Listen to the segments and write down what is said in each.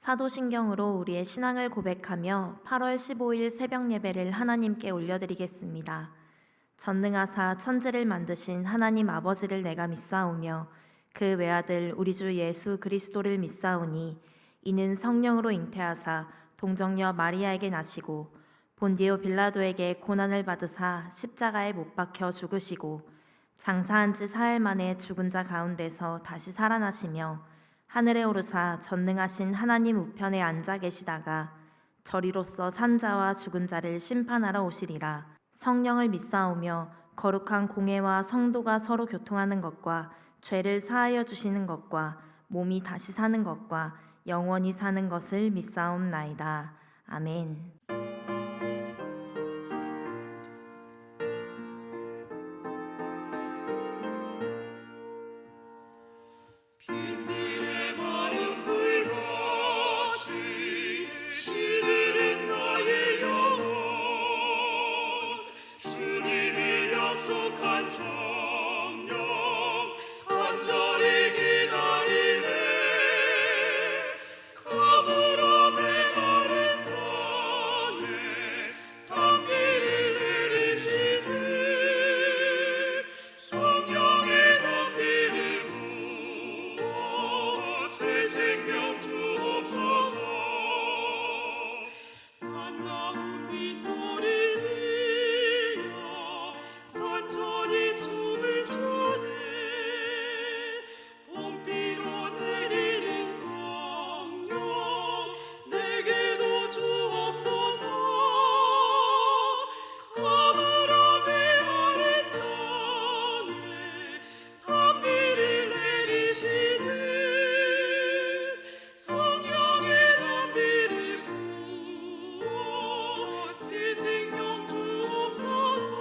사도신경으로 우리의 신앙을 고백하며 8월 15일 새벽 예배를 하나님께 올려드리겠습니다. 전능하사 천지를 만드신 하나님 아버지를 내가 믿사오며 그 외아들 우리 주 예수 그리스도를 믿사오니 이는 성령으로 잉태하사 동정녀 마리아에게 나시고 본디오 빌라도에게 고난을 받으사 십자가에 못 박혀 죽으시고 장사한 지 사흘 만에 죽은 자 가운데서 다시 살아나시며 하늘에 오르사 전능하신 하나님 우편에 앉아 계시다가 저리로서 산자와 죽은 자를 심판하러 오시리라. 성령을 믿사오며 거룩한 공회와 성도가 서로 교통하는 것과 죄를 사하여 주시는 것과 몸이 다시 사는 것과 영원히 사는 것을 믿사옵나이다. 아멘. 빈들의 마른 불같이 시들은 나의 영혼 주님이 약속한 성령 간절히 기다리네 가물어 메마른 땅에 단비를 내리시네 성령의 단비를 새 생명 주옵소서 반가운 빗소리 들려 산천이 춤을 추네 봄비로 내리는 성령 내게도 주옵소서 가물어 메마른 땅에 단비를 내리시네 성령의 단비를 부어 새 생명 주옵소서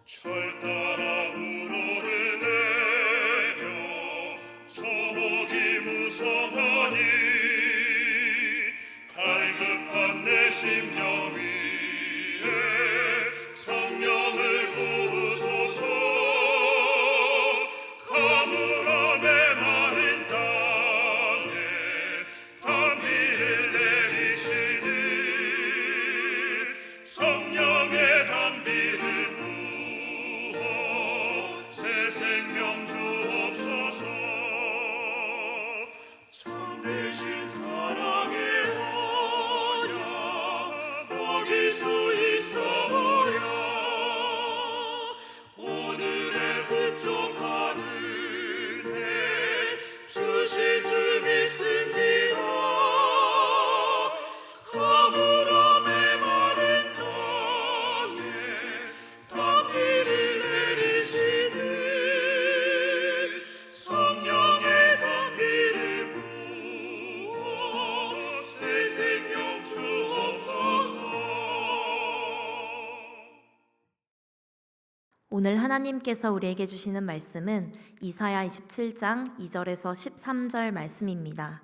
철 따라 우러를 내려 조목이 무성하니 갈급한 내 심령 위에 성령을 부으소서 가물어 메마른 땅에 단비를 내리시니 성령의 단비를 부어 새 생명 주옵소서 참되신 사랑의 언약 어길 수 있어야 오늘의 흡족한 은혜 주실 줄 믿습니다 가물어 메마른 땅에 단비를 내리시니 성령의 단비를 부어 새 생명 주옵소서 오늘 하나님께서 우리에게 주시는 말씀은 이사야 27장 2절에서 13절 말씀입니다.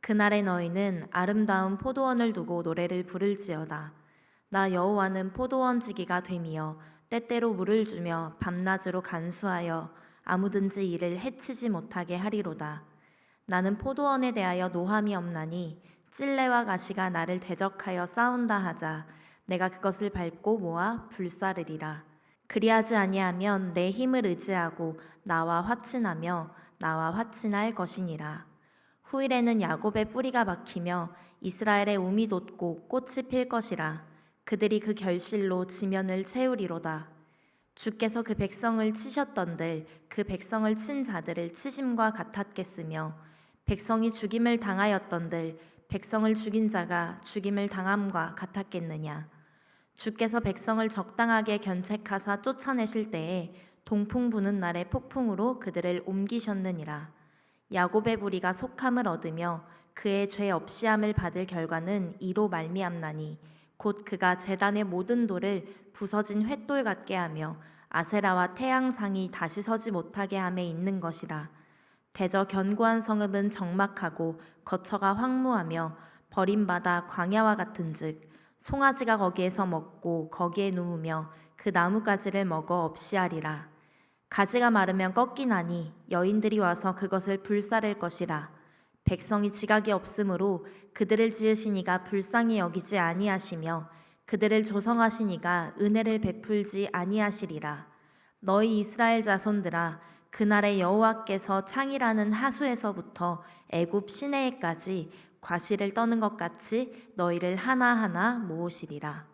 그날에 너희는 아름다운 포도원을 두고 노래를 부를지어다. 나 여호와는 포도원 지기가 되며 때때로 물을 주며 밤낮으로 간수하여 아무든지 이를 해치지 못하게 하리로다. 나는 포도원에 대하여 노함이 없나니 찔레와 가시가 나를 대적하여 싸운다 하자 내가 그것을 밟고 모아 불사르리라. 그리하지 아니하면 내 힘을 의지하고 나와 화친하며 나와 화친할 것이니라. 후일에는 야곱의 뿌리가 박히며 이스라엘의 움이 돋고 꽃이 필 것이라. 그들이 그 결실로 지면을 채우리로다. 주께서 그 백성을 치셨던들 그 백성을 친 자들을 치심과 같았겠으며 백성이 죽임을 당하였던들 백성을 죽인 자가 죽임을 당함과 같았겠느냐. 주께서 백성을 적당하게 견책하사 쫓아내실 때에 동풍 부는 날의 폭풍으로 그들을 옮기셨느니라. 야곱의 부리가 속함을 얻으며 그의 죄 없이함을 받을 결과는 이로 말미암나니 곧 그가 제단의 모든 돌을 부서진 횃돌 같게 하며 아세라와 태양상이 다시 서지 못하게 함에 있는 것이라. 대저 견고한 성읍은 적막하고 거처가 황무하며 버림받아 광야와 같은즉 송아지가 거기에서 먹고 거기에 누우며 그 나뭇가지를 먹어 없이하리라. 가지가 마르면 꺾이나니 여인들이 와서 그것을 불사를 것이라. 백성이 지각이 없으므로 그들을 지으시니가 불쌍히 여기지 아니하시며 그들을 조성하시니가 은혜를 베풀지 아니하시리라. 너희 이스라엘 자손들아, 그날에 여호와께서 창이라는 하수에서부터 애굽 시내에까지 과실을 떠는 것 같이 너희를 하나하나 모으시리라.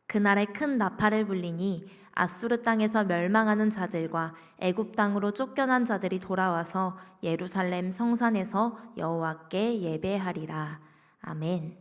그날에 큰 나팔을 불리니 아수르 땅에서 멸망하는 자들과 애굽 땅으로 쫓겨난 자들이 돌아와서 예루살렘 성산에서 여호와께 예배하리라. 아멘.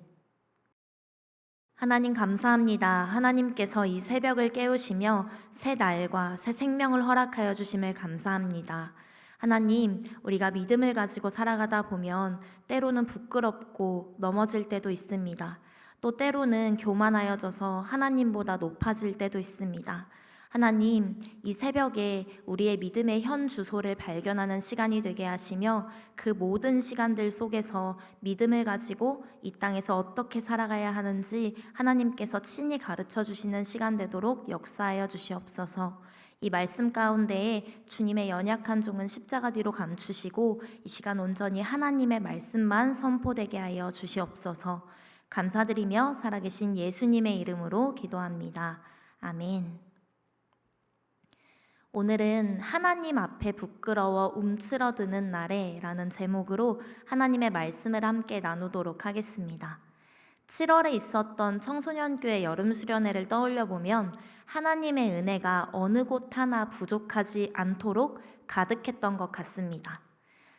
하나님 감사합니다. 하나님께서 이 새벽을 깨우시며 새 날과 새 생명을 허락하여 주심을 감사합니다. 하나님, 우리가 믿음을 가지고 살아가다 보면 때로는 부끄럽고 넘어질 때도 있습니다. 또 때로는 교만하여져서 하나님보다 높아질 때도 있습니다. 하나님, 이 새벽에 우리의 믿음의 현 주소를 발견하는 시간이 되게 하시며 그 모든 시간들 속에서 믿음을 가지고 이 땅에서 어떻게 살아가야 하는지 하나님께서 친히 가르쳐 주시는 시간 되도록 역사하여 주시옵소서. 이 말씀 가운데에 주님의 연약한 종은 십자가 뒤로 감추시고 이 시간 온전히 하나님의 말씀만 선포되게 하여 주시옵소서. 감사드리며 살아계신 예수님의 이름으로 기도합니다. 아멘. 오늘은 하나님 앞에 부끄러워 움츠러드는 날에 라는 제목으로 하나님의 말씀을 함께 나누도록 하겠습니다. 7월에 있었던 청소년교회 여름수련회를 떠올려 보면 하나님의 은혜가 어느 곳 하나 부족하지 않도록 가득했던 것 같습니다.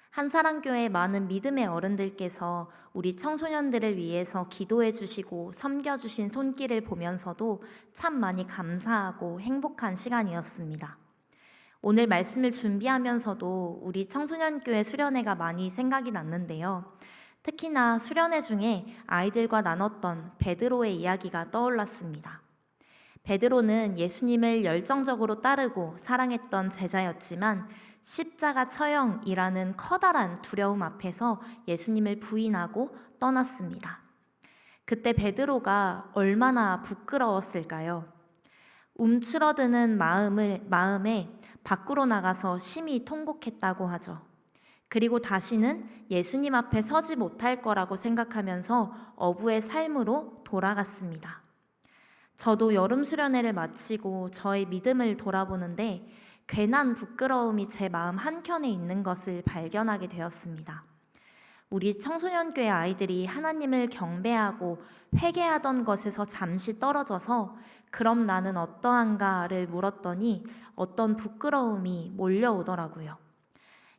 한사랑교회 많은 믿음의 어른들께서 우리 청소년들을 위해서 기도해 주시고 섬겨주신 손길을 보면서도 참 많이 감사하고 행복한 시간이었습니다. 오늘 말씀을 준비하면서도 우리 청소년교회 수련회가 많이 생각이 났는데요. 특히나 수련회 중에 아이들과 나눴던 베드로의 이야기가 떠올랐습니다. 베드로는 예수님을 열정적으로 따르고 사랑했던 제자였지만 십자가 처형이라는 커다란 두려움 앞에서 예수님을 부인하고 떠났습니다. 그때 베드로가 얼마나 부끄러웠을까요? 움츠러드는 마음에 밖으로 나가서 심히 통곡했다고 하죠. 그리고 다시는 예수님 앞에 서지 못할 거라고 생각하면서 어부의 삶으로 돌아갔습니다. 저도 여름 수련회를 마치고 저의 믿음을 돌아보는데 괜한 부끄러움이 제 마음 한켠에 있는 것을 발견하게 되었습니다. 우리 청소년교회 아이들이 하나님을 경배하고 회개하던 것에서 잠시 떨어져서 그럼 나는 어떠한가를 물었더니 어떤 부끄러움이 몰려오더라고요.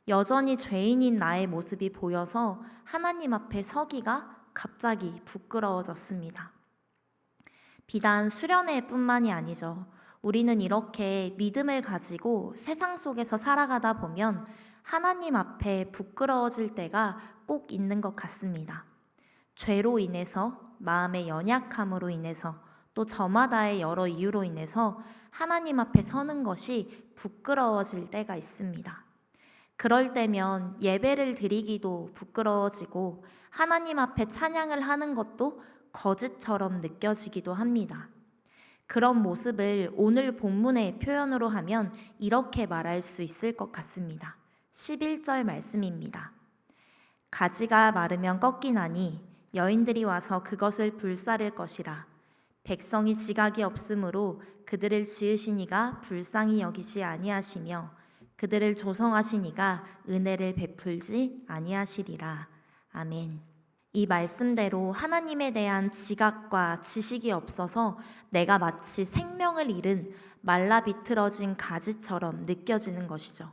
여전히 죄인인 나의 모습이 보여서 하나님 앞에 서기가 갑자기 부끄러워졌습니다. 비단 수련회뿐만이 아니죠. 우리는 이렇게 믿음을 가지고 세상 속에서 살아가다 보면 하나님 앞에 부끄러워질 때가 꼭 있는 것 같습니다. 죄로 인해서, 마음의 연약함으로 인해서, 또 저마다의 여러 이유로 인해서 하나님 앞에 서는 것이 부끄러워질 때가 있습니다. 그럴 때면 예배를 드리기도 부끄러워지고 하나님 앞에 찬양을 하는 것도 거짓처럼 느껴지기도 합니다. 그런 모습을 오늘 본문의 표현으로 하면 이렇게 말할 수 있을 것 같습니다. 11절 말씀입니다. 가지가 마르면 꺾이나니 여인들이 와서 그것을 불사를 것이라. 백성이 지각이 없으므로 그들을 지으시니가 불쌍히 여기지 아니하시며 그들을 조성하시니가 은혜를 베풀지 아니하시리라. 아멘. 이 말씀대로 하나님에 대한 지각과 지식이 없어서 내가 마치 생명을 잃은 말라 비틀어진 가지처럼 느껴지는 것이죠.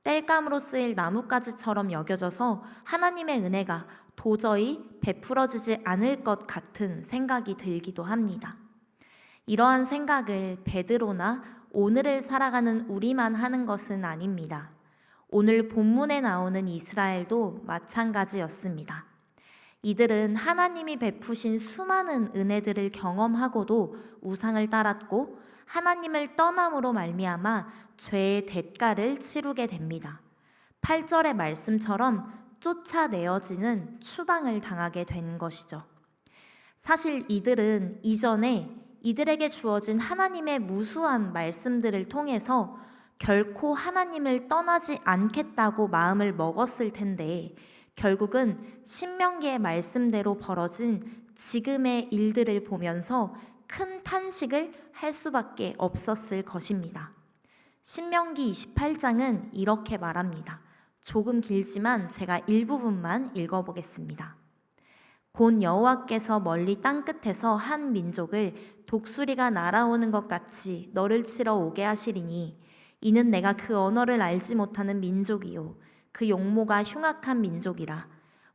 땔감으로 쓰일 나뭇가지처럼 여겨져서 하나님의 은혜가 도저히 베풀어지지 않을 것 같은 생각이 들기도 합니다. 이러한 생각을 베드로나 오늘을 살아가는 우리만 하는 것은 아닙니다. 오늘 본문에 나오는 이스라엘도 마찬가지였습니다. 이들은 하나님이 베푸신 수많은 은혜들을 경험하고도 우상을 따랐고 하나님을 떠남으로 말미암아 죄의 대가를 치르게 됩니다. 8절의 말씀처럼 쫓아내어지는 추방을 당하게 된 것이죠. 사실 이들은 이전에 이들에게 주어진 하나님의 무수한 말씀들을 통해서 결코 하나님을 떠나지 않겠다고 마음을 먹었을 텐데 결국은 신명기의 말씀대로 벌어진 지금의 일들을 보면서 큰 탄식을 할 수밖에 없었을 것입니다. 신명기 28장은 이렇게 말합니다. 조금 길지만 제가 일부분만 읽어보겠습니다. 곧 여호와께서 멀리 땅끝에서 한 민족을 독수리가 날아오는 것 같이 너를 치러 오게 하시리니 이는 내가 그 언어를 알지 못하는 민족이요 그 용모가 흉악한 민족이라.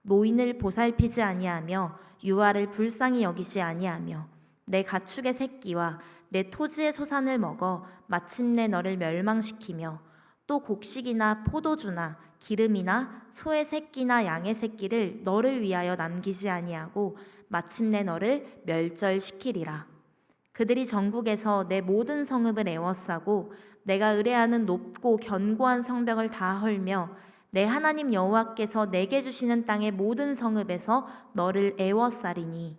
노인을 보살피지 아니하며 유아를 불쌍히 여기지 아니하며 내 가축의 새끼와 내 토지의 소산을 먹어 마침내 너를 멸망시키며 또 곡식이나 포도주나 기름이나 소의 새끼나 양의 새끼를 너를 위하여 남기지 아니하고 마침내 너를 멸절시키리라. 그들이 전국에서 내 모든 성읍을 애워싸고 내가 의뢰하는 높고 견고한 성벽을 다 헐며 내 하나님 여호와께서 내게 주시는 땅의 모든 성읍에서 너를 애워싸리니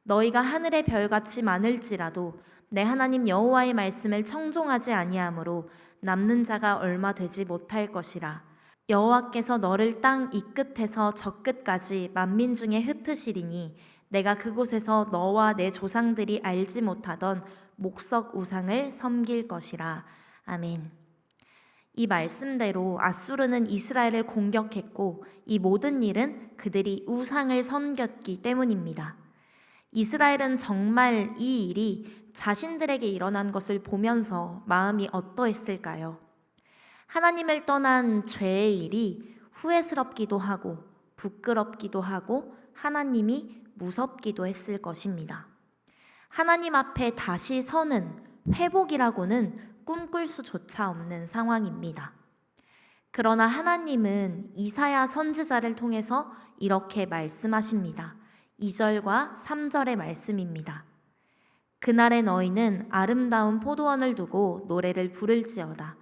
너희가 하늘의 별같이 많을지라도 내 하나님 여호와의 말씀을 청종하지 아니하므로 남는 자가 얼마 되지 못할 것이라. 여호와께서 너를 땅 이 끝에서 저 끝까지 만민 중에 흩으시리니 내가 그곳에서 너와 내 조상들이 알지 못하던 목석 우상을 섬길 것이라. 아멘. 이 말씀대로 아수르는 이스라엘을 공격했고 이 모든 일은 그들이 우상을 섬겼기 때문입니다. 이스라엘은 정말 이 일이 자신들에게 일어난 것을 보면서 마음이 어떠했을까요? 하나님을 떠난 죄의 일이 후회스럽기도 하고 부끄럽기도 하고 하나님이 무섭기도 했을 것입니다. 하나님 앞에 다시 서는 회복이라고는 꿈꿀 수조차 없는 상황입니다. 그러나 하나님은 이사야 선지자를 통해서 이렇게 말씀하십니다. 2절과 3절의 말씀입니다. 그날에 너희는 아름다운 포도원을 두고 노래를 부를지어다.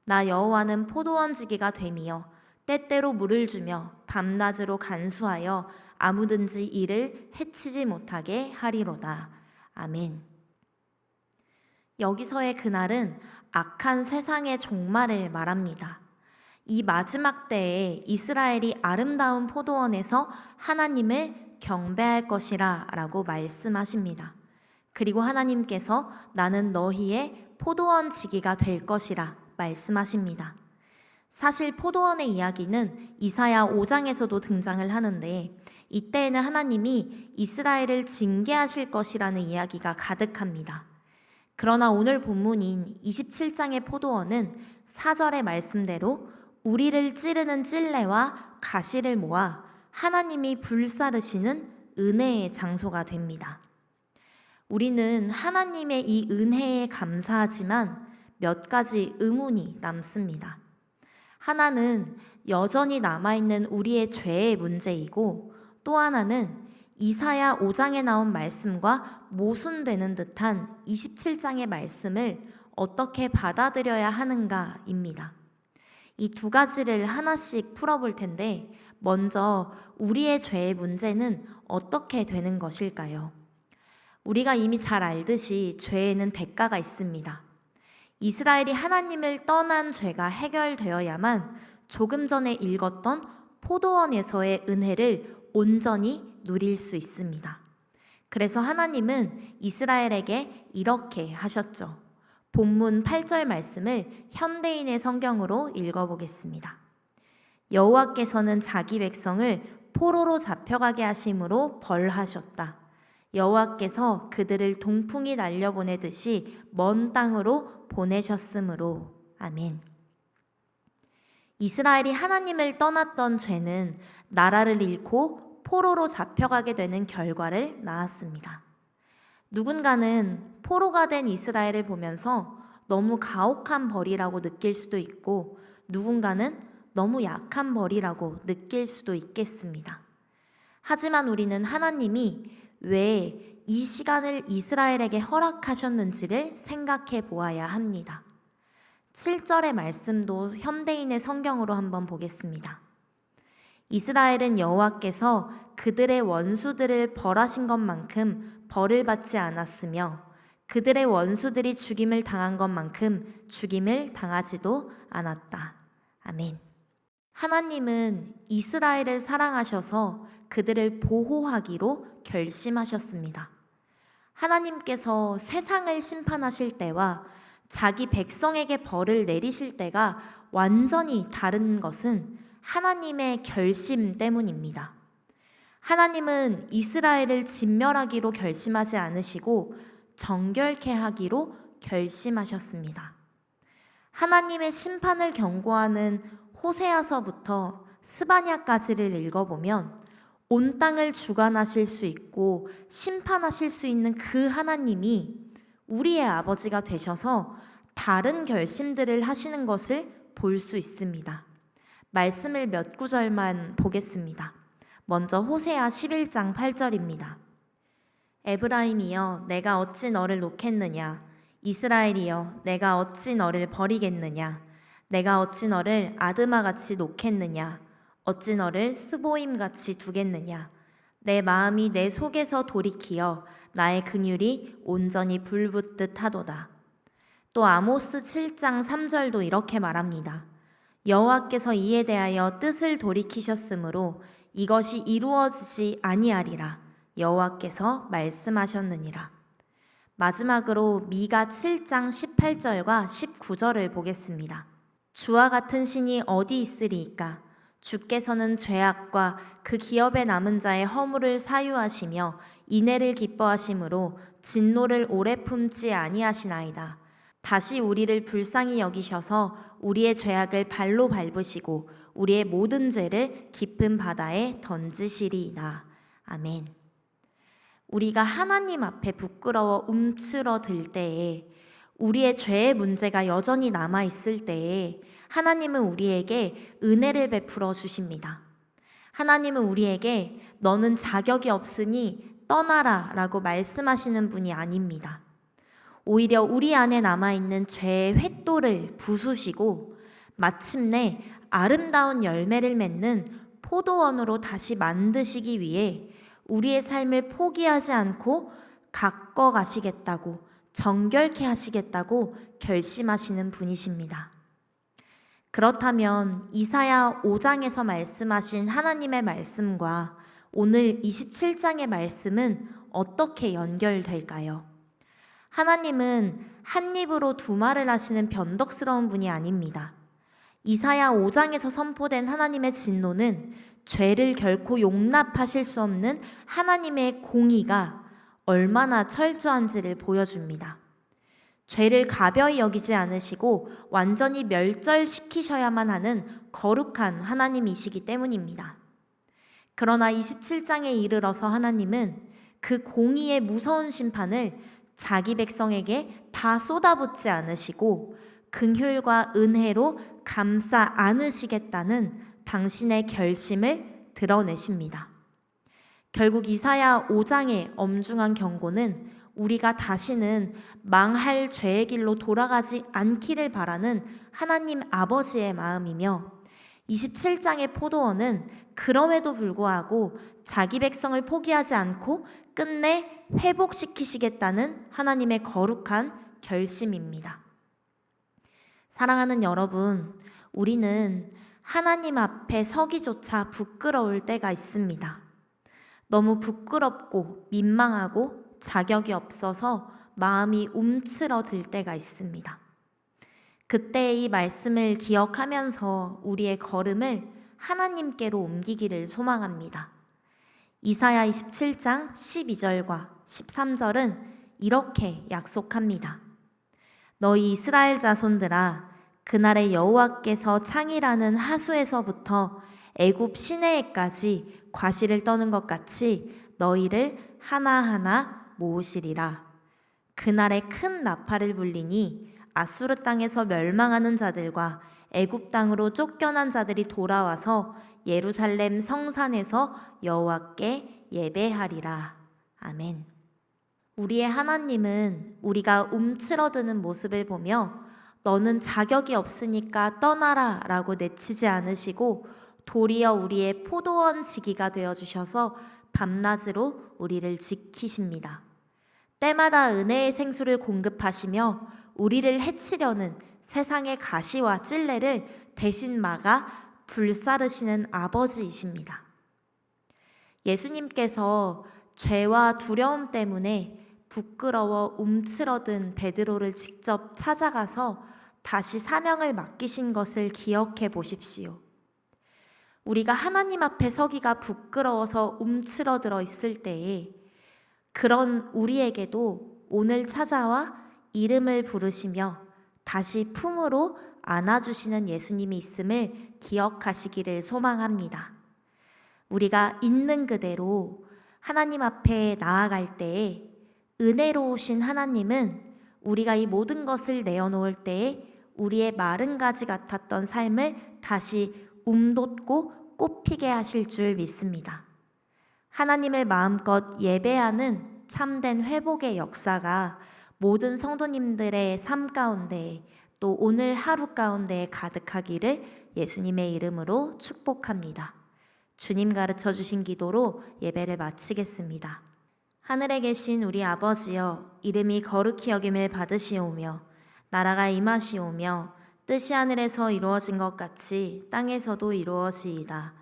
나 여호와는 포도원지기가 되며 때때로 물을 주며 밤낮으로 간수하여 아무든지 이를 해치지 못하게 하리로다. 아멘. 여기서의 그날은 악한 세상의 종말을 말합니다. 이 마지막 때에 이스라엘이 아름다운 포도원에서 하나님을 경배할 것이라 라고 말씀하십니다. 그리고 하나님께서 나는 너희의 포도원 지기가 될 것이라 말씀하십니다. 사실 포도원의 이야기는 이사야 5장에서도 등장을 하는데 이때에는 하나님이 이스라엘을 징계하실 것이라는 이야기가 가득합니다. 그러나 오늘 본문인 27장의 포도원은 4절의 말씀대로 우리를 찌르는 찔레와 가시를 모아 하나님이 불사르시는 은혜의 장소가 됩니다. 우리는 하나님의 이 은혜에 감사하지만 몇 가지 의문이 남습니다. 하나는 여전히 남아있는 우리의 죄의 문제이고 또 하나는 이사야 5장에 나온 말씀과 모순되는 듯한 27장의 말씀을 어떻게 받아들여야 하는가입니다. 이 두 가지를 하나씩 풀어볼 텐데 먼저 우리의 죄의 문제는 어떻게 되는 것일까요? 우리가 이미 잘 알듯이 죄에는 대가가 있습니다. 이스라엘이 하나님을 떠난 죄가 해결되어야만 조금 전에 읽었던 포도원에서의 은혜를 온전히 누릴 수 있습니다. 그래서 하나님은 이스라엘에게 이렇게 하셨죠. 본문 8절 말씀을 현대인의 성경으로 읽어보겠습니다. 여호와께서는 자기 백성을 포로로 잡혀가게 하심으로 벌하셨다. 여호와께서 그들을 동풍이 날려보내듯이 먼 땅으로 보내셨으므로. 아멘. 이스라엘이 하나님을 떠났던 죄는 나라를 잃고 포로로 잡혀가게 되는 결과를 낳았습니다. 누군가는 포로가 된 이스라엘을 보면서 너무 가혹한 벌이라고 느낄 수도 있고 누군가는 너무 약한 벌이라고 느낄 수도 있겠습니다. 하지만 우리는 하나님이 왜 이 시간을 이스라엘에게 허락하셨는지를 생각해 보아야 합니다. 7절의 말씀도 현대인의 성경으로 한번 보겠습니다. 이스라엘은 여호와께서 그들의 원수들을 벌하신 것만큼 벌을 받지 않았으며 그들의 원수들이 죽임을 당한 것만큼 죽임을 당하지도 않았다. 아멘. 하나님은 이스라엘을 사랑하셔서 그들을 보호하기로 결심하셨습니다. 하나님께서 세상을 심판하실 때와 자기 백성에게 벌을 내리실 때가 완전히 다른 것은 하나님의 결심 때문입니다. 하나님은 이스라엘을 진멸하기로 결심하지 않으시고 정결케 하기로 결심하셨습니다. 하나님의 심판을 경고하는 호세아서부터 스바냐까지를 읽어보면 온 땅을 주관하실 수 있고 심판하실 수 있는 그 하나님이 우리의 아버지가 되셔서 다른 결심들을 하시는 것을 볼 수 있습니다. 말씀을 몇 구절만 보겠습니다. 먼저 호세아 11장 8절입니다. 에브라임이여 내가 어찌 너를 놓겠느냐, 이스라엘이여 내가 어찌 너를 버리겠느냐, 내가 어찌 너를 아드마같이 놓겠느냐, 어찌 너를 스보임같이 두겠느냐. 내 마음이 내 속에서 돌이키어 나의 근율이 온전히 불붙듯 하도다. 또 아모스 7장 3절도 이렇게 말합니다. 여호와께서 이에 대하여 뜻을 돌이키셨으므로 이것이 이루어지지 아니하리라. 여호와께서 말씀하셨느니라. 마지막으로 미가 7장 18절과 19절을 보겠습니다. 주와 같은 신이 어디 있으리이까? 주께서는 죄악과 그 기업에 남은 자의 허물을 사유하시며 인애를 기뻐하심으로 진노를 오래 품지 아니하시나이다. 다시 우리를 불쌍히 여기셔서 우리의 죄악을 발로 밟으시고 우리의 모든 죄를 깊은 바다에 던지시리이다. 아멘. 우리가 하나님 앞에 부끄러워 움츠러들 때에, 우리의 죄의 문제가 여전히 남아있을 때에 하나님은 우리에게 은혜를 베풀어 주십니다. 하나님은 우리에게 너는 자격이 없으니 떠나라 라고 말씀하시는 분이 아닙니다. 오히려 우리 안에 남아있는 죄의 횃돌을 부수시고 마침내 아름다운 열매를 맺는 포도원으로 다시 만드시기 위해 우리의 삶을 포기하지 않고 가꿔 가시겠다고, 정결케 하시겠다고 결심하시는 분이십니다. 그렇다면 이사야 5장에서 말씀하신 하나님의 말씀과 오늘 27장의 말씀은 어떻게 연결될까요? 하나님은 한 입으로 두 말을 하시는 변덕스러운 분이 아닙니다. 이사야 5장에서 선포된 하나님의 진노는 죄를 결코 용납하실 수 없는 하나님의 공의가 얼마나 철저한지를 보여줍니다. 죄를 가벼이 여기지 않으시고 완전히 멸절시키셔야만 하는 거룩한 하나님이시기 때문입니다. 그러나 27장에 이르러서 하나님은 그 공의의 무서운 심판을 자기 백성에게 다 쏟아붓지 않으시고 긍휼과 은혜로 감싸 안으시겠다는 당신의 결심을 드러내십니다. 결국 이사야 5장의 엄중한 경고는 우리가 다시는 망할 죄의 길로 돌아가지 않기를 바라는 하나님 아버지의 마음이며, 27장의 포도원은 그럼에도 불구하고 자기 백성을 포기하지 않고 끝내 회복시키시겠다는 하나님의 거룩한 결심입니다. 사랑하는 여러분, 우리는 하나님 앞에 서기조차 부끄러울 때가 있습니다. 너무 부끄럽고 민망하고 자격이 없어서 마음이 움츠러들 때가 있습니다. 그때 이 말씀을 기억하면서 우리의 걸음을 하나님께로 옮기기를 소망합니다. 이사야 27장 12절과 13절은 이렇게 약속합니다. 너희 이스라엘 자손들아, 그날에 여호와께서 창이라는 하수에서부터 애굽 시내에까지 과실을 떠는 것 같이 너희를 하나하나 모으시리라. 그날에 큰 나팔을 불리니 아수르 땅에서 멸망하는 자들과 애굽 땅으로 쫓겨난 자들이 돌아와서 예루살렘 성산에서 여호와께 예배하리라. 아멘. 우리의 하나님은 우리가 움츠러드는 모습을 보며 너는 자격이 없으니까 떠나라 라고 내치지 않으시고 도리어 우리의 포도원 지기가 되어주셔서 밤낮으로 우리를 지키십니다. 때마다 은혜의 생수를 공급하시며 우리를 해치려는 세상의 가시와 찔레를 대신 막아 불사르시는 아버지이십니다. 예수님께서 죄와 두려움 때문에 부끄러워 움츠러든 베드로를 직접 찾아가서 다시 사명을 맡기신 것을 기억해 보십시오. 우리가 하나님 앞에 서기가 부끄러워서 움츠러들어 있을 때에 그런 우리에게도 오늘 찾아와 이름을 부르시며 다시 품으로 안아주시는 예수님이 있음을 기억하시기를 소망합니다. 우리가 있는 그대로 하나님 앞에 나아갈 때에 은혜로우신 하나님은 우리가 이 모든 것을 내어놓을 때에 우리의 마른 가지 같았던 삶을 다시 움돋고 꽃피게 하실 줄 믿습니다. 하나님을 마음껏 예배하는 참된 회복의 역사가 모든 성도님들의 삶 가운데 또 오늘 하루 가운데 가득하기를 예수님의 이름으로 축복합니다. 주님 가르쳐 주신 기도로 예배를 마치겠습니다. 하늘에 계신 우리 아버지여, 이름이 거룩히 여김을 받으시오며 나라가 임하시오며 뜻이 하늘에서 이루어진 것 같이 땅에서도 이루어지이다.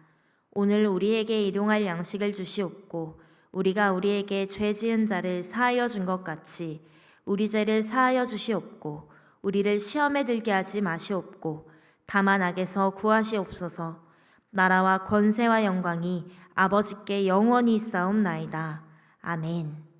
오늘 우리에게 일용할 양식을 주시옵고 우리가 우리에게 죄 지은 자를 사하여 준 것 같이 우리 죄를 사하여 주시옵고 우리를 시험에 들게 하지 마시옵고 다만 악에서 구하시옵소서. 나라와 권세와 영광이 아버지께 영원히 있사옵나이다. 아멘.